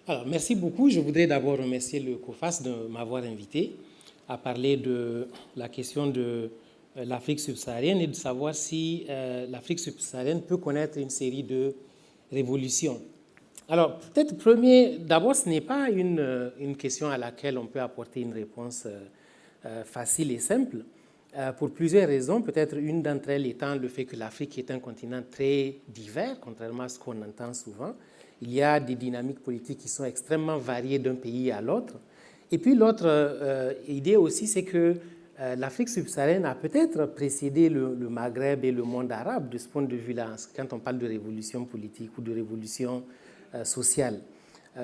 Alors, merci beaucoup. Je voudrais d'abord remercier le COFAS de m'avoir invité à parler de la question de l'Afrique subsaharienne et de savoir si l'Afrique subsaharienne peut connaître une série de révolutions. Alors, peut-être d'abord, ce n'est pas une question à laquelle on peut apporter une réponse facile et simple, pour plusieurs raisons. Peut-être une d'entre elles étant le fait que l'Afrique est un continent très divers, contrairement à ce qu'on entend souvent. Il y a des dynamiques politiques qui sont extrêmement variées d'un pays à l'autre. Et puis l'autre idée aussi, c'est que l'Afrique subsaharienne a peut-être précédé le Maghreb et le monde arabe de ce point de vue-là, quand on parle de révolution politique ou de révolution sociale.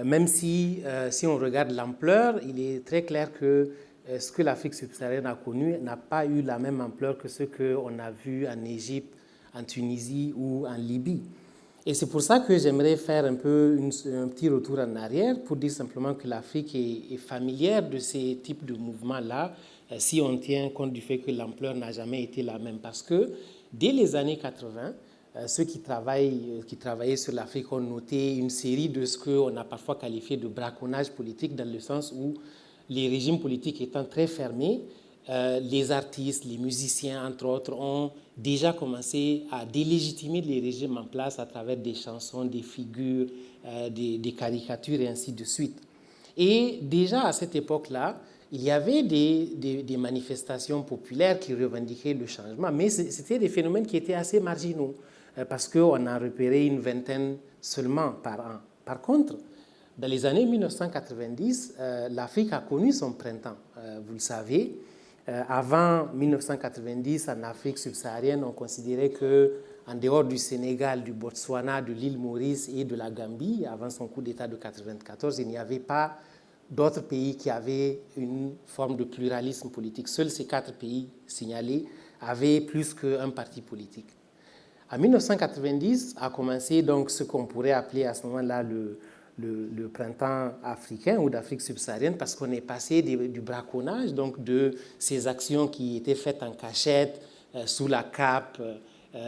Même si on regarde l'ampleur, il est très clair que ce que l'Afrique subsaharienne a connu n'a pas eu la même ampleur que ce qu'on a vu en Égypte, en Tunisie ou en Libye. Et c'est pour ça que j'aimerais faire un petit retour en arrière pour dire simplement que l'Afrique est familière de ces types de mouvements-là, si on tient compte du fait que l'ampleur n'a jamais été la même. Parce que dès les années 80, ceux qui travaillaient sur l'Afrique ont noté une série de ce qu'on a parfois qualifié de braconnage politique, dans le sens où les régimes politiques étant très fermés, les artistes, les musiciens, entre autres, ont déjà commencé à délégitimer les régimes en place à travers des chansons, des figures, des caricatures et ainsi de suite. Et déjà à cette époque-là, il y avait des manifestations populaires qui revendiquaient le changement, mais c'était des phénomènes qui étaient assez marginaux, parce qu'on en repérait une vingtaine seulement par an. Par contre, dans les années 1990, l'Afrique a connu son printemps, vous le savez. Avant 1990, en Afrique subsaharienne, on considérait qu'en dehors du Sénégal, du Botswana, de l'île Maurice et de la Gambie, avant son coup d'État de 1994, il n'y avait pas d'autres pays qui avaient une forme de pluralisme politique. Seuls ces 4 pays signalés avaient plus qu'un parti politique. En 1990 a commencé donc ce qu'on pourrait appeler à ce moment-là le printemps africain ou d'Afrique subsaharienne, parce qu'on est passé du braconnage, donc de ces actions qui étaient faites en cachette, sous la cape,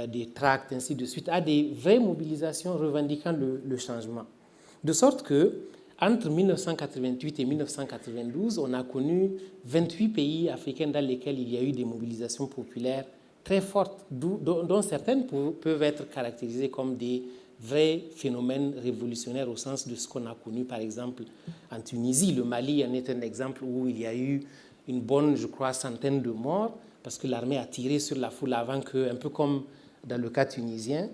des tracts, ainsi de suite, à des vraies mobilisations revendiquant le changement. De sorte que, entre 1988 et 1992, on a connu 28 pays africains dans lesquels il y a eu des mobilisations populaires très fortes, dont certaines peuvent être caractérisées comme des vrais phénomènes révolutionnaires au sens de ce qu'on a connu, par exemple, en Tunisie. Le Mali en est un exemple où il y a eu une bonne, je crois, centaine de morts, parce que l'armée a tiré sur la foule avant que, un peu comme dans le cas tunisien,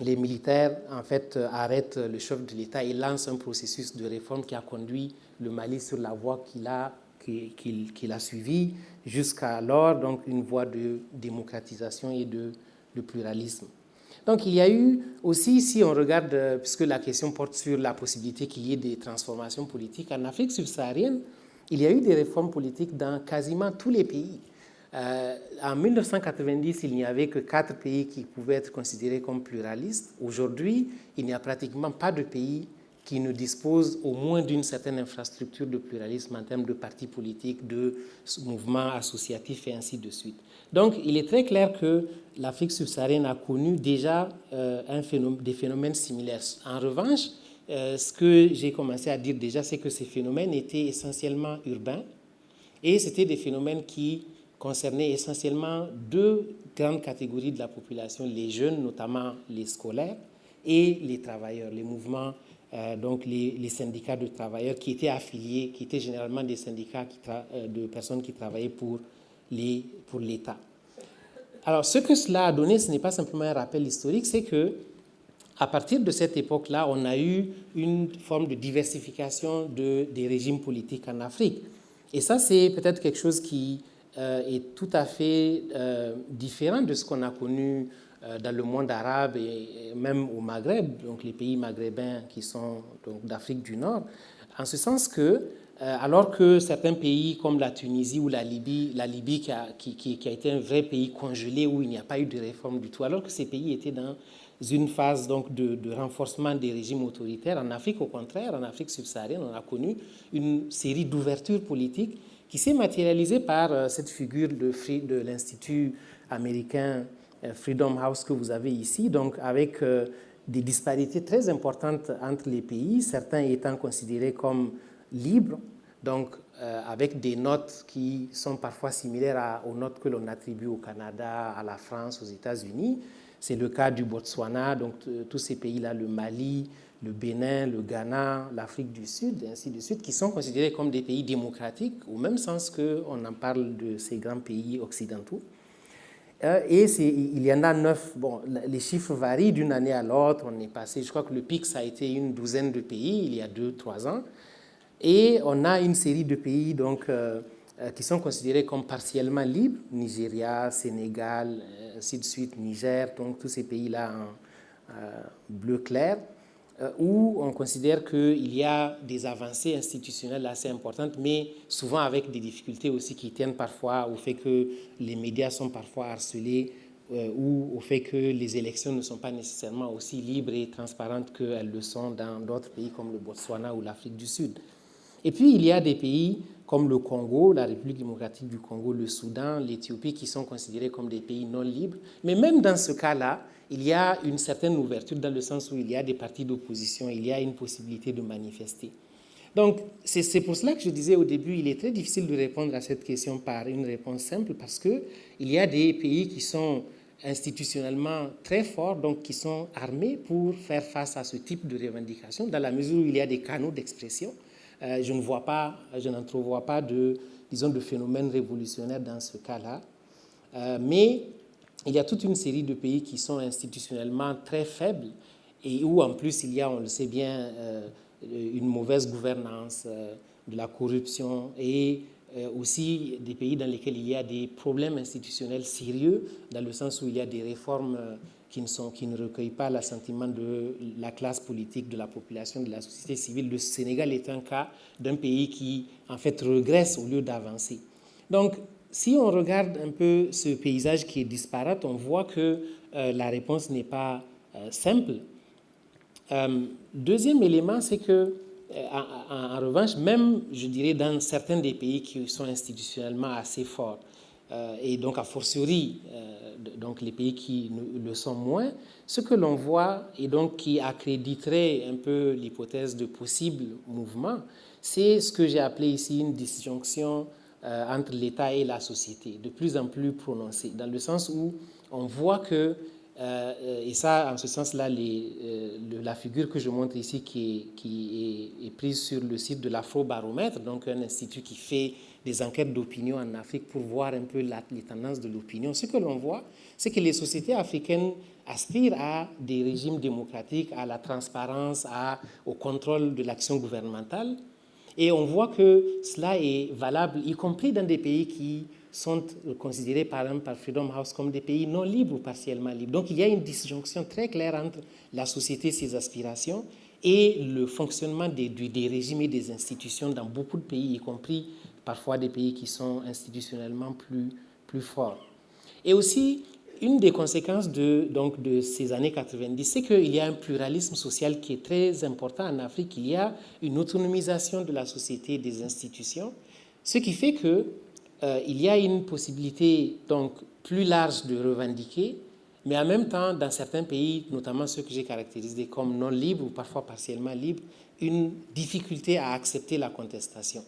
les militaires, en fait, arrêtent le chef de l'État et lancent un processus de réforme qui a conduit le Mali sur la voie qu'il a suivie jusqu'alors, donc une voie de démocratisation et de pluralisme. Donc il y a eu aussi, si on regarde, puisque la question porte sur la possibilité qu'il y ait des transformations politiques, en Afrique subsaharienne, il y a eu des réformes politiques dans quasiment tous les pays. En 1990, il n'y avait que 4 pays qui pouvaient être considérés comme pluralistes. Aujourd'hui, il n'y a pratiquement pas de pays qui ne disposent au moins d'une certaine infrastructure de pluralisme en termes de partis politiques, de mouvements associatifs et ainsi de suite. Donc, il est très clair que l'Afrique subsaharienne a connu déjà des phénomènes similaires. En revanche, ce que j'ai commencé à dire déjà, c'est que ces phénomènes étaient essentiellement urbains et c'était des phénomènes qui concernaient essentiellement 2 grandes catégories de la population, les jeunes, notamment les scolaires, et les travailleurs, les mouvements, donc les syndicats de travailleurs qui étaient affiliés, qui étaient généralement des syndicats de personnes qui travaillaient pour l'État. Alors, ce que cela a donné, ce n'est pas simplement un rappel historique, c'est que à partir de cette époque-là, on a eu une forme de diversification des régimes politiques en Afrique. Et ça, c'est peut-être quelque chose qui est tout à fait différent de ce qu'on a connu dans le monde arabe et même au Maghreb, donc les pays maghrébins qui sont d'Afrique du Nord, en ce sens que, alors que certains pays comme la Tunisie ou la Libye qui a été un vrai pays congelé où il n'y a pas eu de réforme du tout, alors que ces pays étaient dans une phase donc de renforcement des régimes autoritaires. En Afrique, au contraire, en Afrique subsaharienne, on a connu une série d'ouvertures politiques qui s'est matérialisée par cette figure de l'Institut américain Freedom House que vous avez ici, donc avec des disparités très importantes entre les pays, certains étant considérés comme libres, donc avec des notes qui sont parfois similaires aux notes que l'on attribue au Canada, à la France, aux États-Unis. C'est le cas du Botswana, donc tous ces pays-là, le Mali, le Bénin, le Ghana, l'Afrique du Sud, et ainsi de suite, qui sont considérés comme des pays démocratiques, au même sens qu'on en parle de ces grands pays occidentaux. Et il y en a 9. Bon, les chiffres varient d'une année à l'autre. On est passé, je crois que le pic, ça a été une douzaine de pays il y a 2-3 ans. Et on a une série de pays donc, qui sont considérés comme partiellement libres, Nigeria, Sénégal, ainsi de suite, Niger, donc tous ces pays-là en bleu clair, où on considère qu'il y a des avancées institutionnelles assez importantes, mais souvent avec des difficultés aussi qui tiennent parfois au fait que les médias sont parfois harcelés ou au fait que les élections ne sont pas nécessairement aussi libres et transparentes qu'elles le sont dans d'autres pays comme le Botswana ou l'Afrique du Sud. Et puis, il y a des pays comme le Congo, la République démocratique du Congo, le Soudan, l'Éthiopie, qui sont considérés comme des pays non libres. Mais même dans ce cas-là, il y a une certaine ouverture dans le sens où il y a des partis d'opposition, il y a une possibilité de manifester. Donc, c'est pour cela que je disais au début, il est très difficile de répondre à cette question par une réponse simple parce qu'il y a des pays qui sont institutionnellement très forts, donc qui sont armés pour faire face à ce type de revendications, dans la mesure où il y a des canaux d'expression. Je n'entrevois pas de phénomène révolutionnaire dans ce cas-là. Mais il y a toute une série de pays qui sont institutionnellement très faibles et où en plus il y a, on le sait bien, une mauvaise gouvernance, de la corruption et aussi des pays dans lesquels il y a des problèmes institutionnels sérieux, dans le sens où il y a des réformes qui ne recueillent pas l'assentiment de la classe politique, de la population, de la société civile. Le Sénégal est un cas d'un pays qui, en fait, régresse au lieu d'avancer. Donc, si on regarde un peu ce paysage qui est disparate, on voit que la réponse n'est pas simple. Deuxième élément, c'est que, en revanche, même, je dirais, dans certains des pays qui sont institutionnellement assez forts, et donc a fortiori, donc les pays qui le sont moins, ce que l'on voit et donc qui accréditerait un peu l'hypothèse de possible mouvement, c'est ce que j'ai appelé ici une disjonction entre l'État et la société, de plus en plus prononcée, dans le sens où on voit que, et ça, en ce sens-là, la figure que je montre ici, qui est prise sur le site de l'Afrobaromètre, donc un institut qui fait des enquêtes d'opinion en Afrique pour voir un peu les tendances de l'opinion. Ce que l'on voit, c'est que les sociétés africaines aspirent à des régimes démocratiques, à la transparence, au contrôle de l'action gouvernementale. Et on voit que cela est valable, y compris dans des pays qui sont considérés par exemple par Freedom House comme des pays non libres ou partiellement libres. Donc il y a une disjonction très claire entre la société et ses aspirations et le fonctionnement des régimes et des institutions dans beaucoup de pays, y compris parfois des pays qui sont institutionnellement plus forts. Et aussi, une des conséquences de ces années 90, c'est qu'il y a un pluralisme social qui est très important en Afrique. Il y a une autonomisation de la société et des institutions, ce qui fait qu'il y a une possibilité donc, plus large de revendiquer, mais en même temps, dans certains pays, notamment ceux que j'ai caractérisés comme non libres ou parfois partiellement libres, une difficulté à accepter la contestation.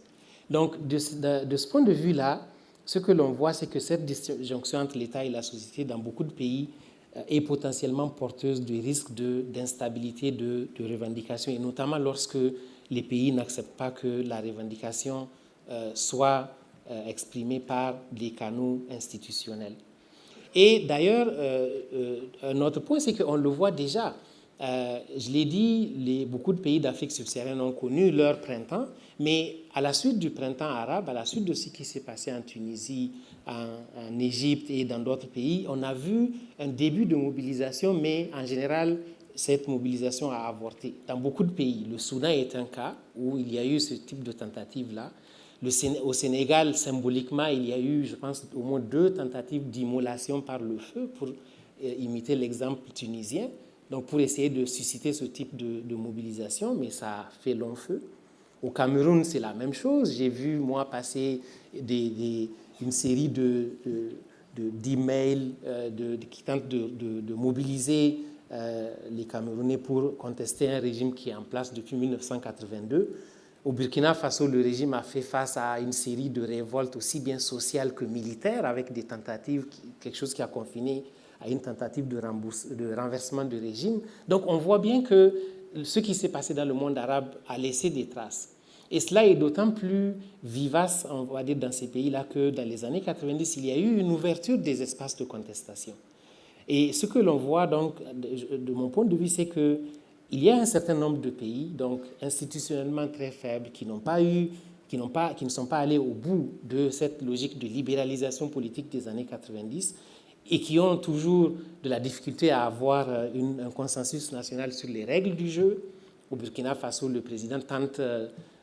Donc, de ce point de vue-là, ce que l'on voit, c'est que cette disjonction entre l'État et la société dans beaucoup de pays est potentiellement porteuse de risques d'instabilité de revendication, et notamment lorsque les pays n'acceptent pas que la revendication soit exprimée par des canaux institutionnels. Et d'ailleurs, un autre point, c'est qu'on le voit déjà. Je l'ai dit, beaucoup de pays d'Afrique subsaharienne ont connu leur printemps, mais à la suite du printemps arabe, à la suite de ce qui s'est passé en Tunisie, en Égypte et dans d'autres pays, on a vu un début de mobilisation, mais en général, cette mobilisation a avorté. Dans beaucoup de pays, le Soudan est un cas où il y a eu ce type de tentative-là. Au Sénégal, symboliquement, il y a eu, je pense, au moins 2 tentatives d'immolation par le feu pour imiter l'exemple tunisien, donc pour essayer de susciter ce type de mobilisation, mais ça a fait long feu. Au Cameroun, c'est la même chose. J'ai vu, moi, passer une série d'emails qui tentent de mobiliser les Camerounais pour contester un régime qui est en place depuis 1982. Au Burkina Faso, le régime a fait face à une série de révoltes aussi bien sociales que militaires, avec des tentatives, quelque chose qui a confiné à une tentative de renversement du régime. Donc on voit bien que ce qui s'est passé dans le monde arabe a laissé des traces. Et cela est d'autant plus vivace, on va dire, dans ces pays-là que dans les années 90, il y a eu une ouverture des espaces de contestation. Et ce que l'on voit, donc, de mon point de vue, c'est qu'il y a un certain nombre de pays, donc institutionnellement très faibles, qui ne sont pas allés au bout de cette logique de libéralisation politique des années 90 et qui ont toujours de la difficulté à avoir un consensus national sur les règles du jeu. Au Burkina Faso, le président tente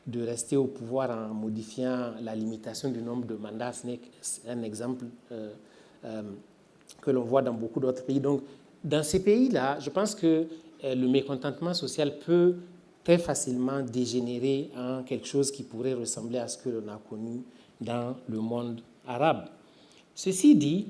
de rester au pouvoir en modifiant la limitation du nombre de mandats. C'est un exemple que l'on voit dans beaucoup d'autres pays. Donc, dans ces pays-là, je pense que le mécontentement social peut très facilement dégénérer en quelque chose qui pourrait ressembler à ce que l'on a connu dans le monde arabe. Ceci dit,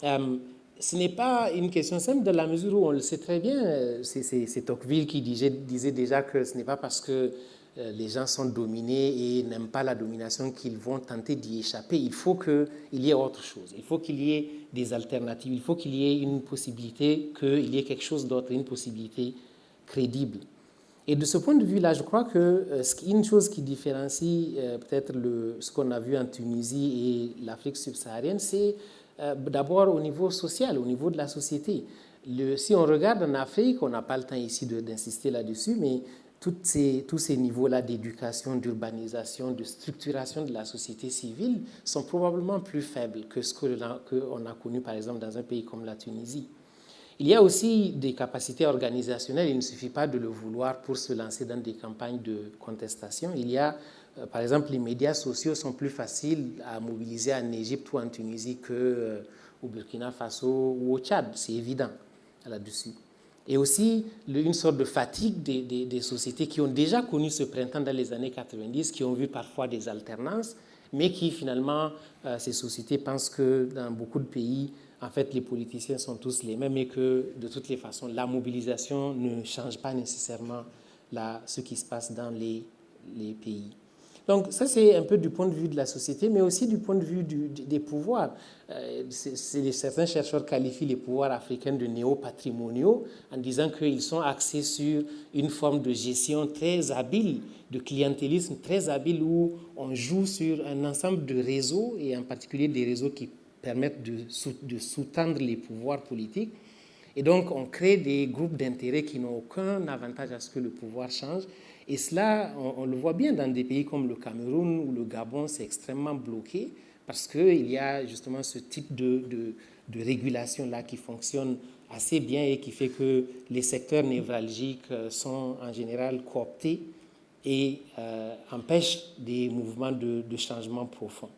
ce n'est pas une question simple dans la mesure où on le sait très bien. C'est Tocqueville qui disait déjà que ce n'est pas parce que les gens sont dominés et n'aiment pas la domination qu'ils vont tenter d'y échapper. Il faut qu'il y ait autre chose. Il faut qu'il y ait des alternatives. Il faut qu'il y ait une possibilité, qu'il y ait quelque chose d'autre, une possibilité crédible. Et de ce point de vue-là, je crois qu'une chose qui différencie peut-être ce qu'on a vu en Tunisie et l'Afrique subsaharienne, c'est d'abord au niveau social, au niveau de la société. Si on regarde en Afrique, on n'a pas le temps ici d'insister là-dessus, mais tous ces niveaux-là d'éducation, d'urbanisation, de structuration de la société civile sont probablement plus faibles que ce qu'on a connu, par exemple, dans un pays comme la Tunisie. Il y a aussi des capacités organisationnelles. Il ne suffit pas de le vouloir pour se lancer dans des campagnes de contestation. Il y a, par exemple, les médias sociaux sont plus faciles à mobiliser en Égypte ou en Tunisie qu'au Burkina Faso ou au Tchad. C'est évident là-dessus. Et aussi une sorte de fatigue des sociétés qui ont déjà connu ce printemps dans les années 90, qui ont vu parfois des alternances, mais qui finalement, ces sociétés pensent que dans beaucoup de pays, en fait, les politiciens sont tous les mêmes et que de toutes les façons, la mobilisation ne change pas nécessairement ce qui se passe dans les pays. Donc ça, c'est un peu du point de vue de la société, mais aussi du point de vue des pouvoirs. Certains chercheurs qualifient les pouvoirs africains de néo-patrimoniaux en disant qu'ils sont axés sur une forme de gestion très habile, de clientélisme très habile, où on joue sur un ensemble de réseaux, et en particulier des réseaux qui permettent de sous-tendre les pouvoirs politiques. Et donc, on crée des groupes d'intérêt qui n'ont aucun avantage à ce que le pouvoir change. Et cela, on le voit bien dans des pays comme le Cameroun ou le Gabon, c'est extrêmement bloqué parce qu'il y a justement ce type de régulation-là qui fonctionne assez bien et qui fait que les secteurs névralgiques sont en général cooptés et empêchent des mouvements de changement profond.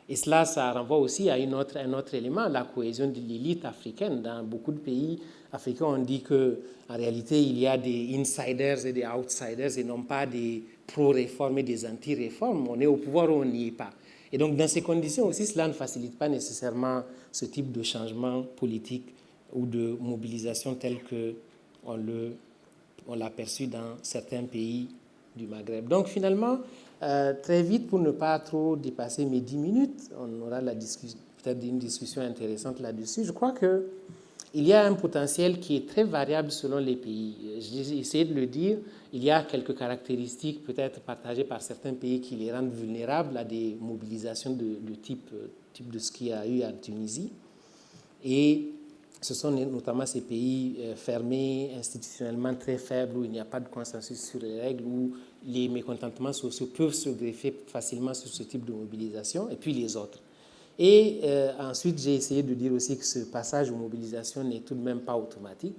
Et cela, ça renvoie aussi à un autre élément, la cohésion de l'élite africaine. Dans beaucoup de pays africains, on dit qu'en réalité, il y a des insiders et des outsiders et non pas des pro-réformes et des anti-réformes. On est au pouvoir ou on n'y est pas. Et donc, dans ces conditions aussi, cela ne facilite pas nécessairement ce type de changement politique ou de mobilisation tel qu'on l'a perçu dans certains pays du Maghreb. Donc, finalement, très vite, pour ne pas trop dépasser mes 10 minutes, on aura peut-être une discussion intéressante là-dessus. Je crois qu'il y a un potentiel qui est très variable selon les pays. J'ai essayé de le dire, il y a quelques caractéristiques peut-être partagées par certains pays qui les rendent vulnérables à des mobilisations de type de ce qu'il y a eu en Tunisie. Et ce sont notamment ces pays fermés, institutionnellement très faibles, où il n'y a pas de consensus sur les règles, où les mécontentements sociaux peuvent se greffer facilement sur ce type de mobilisation, et puis les autres. Et ensuite, j'ai essayé de dire aussi que ce passage aux mobilisations n'est tout de même pas automatique.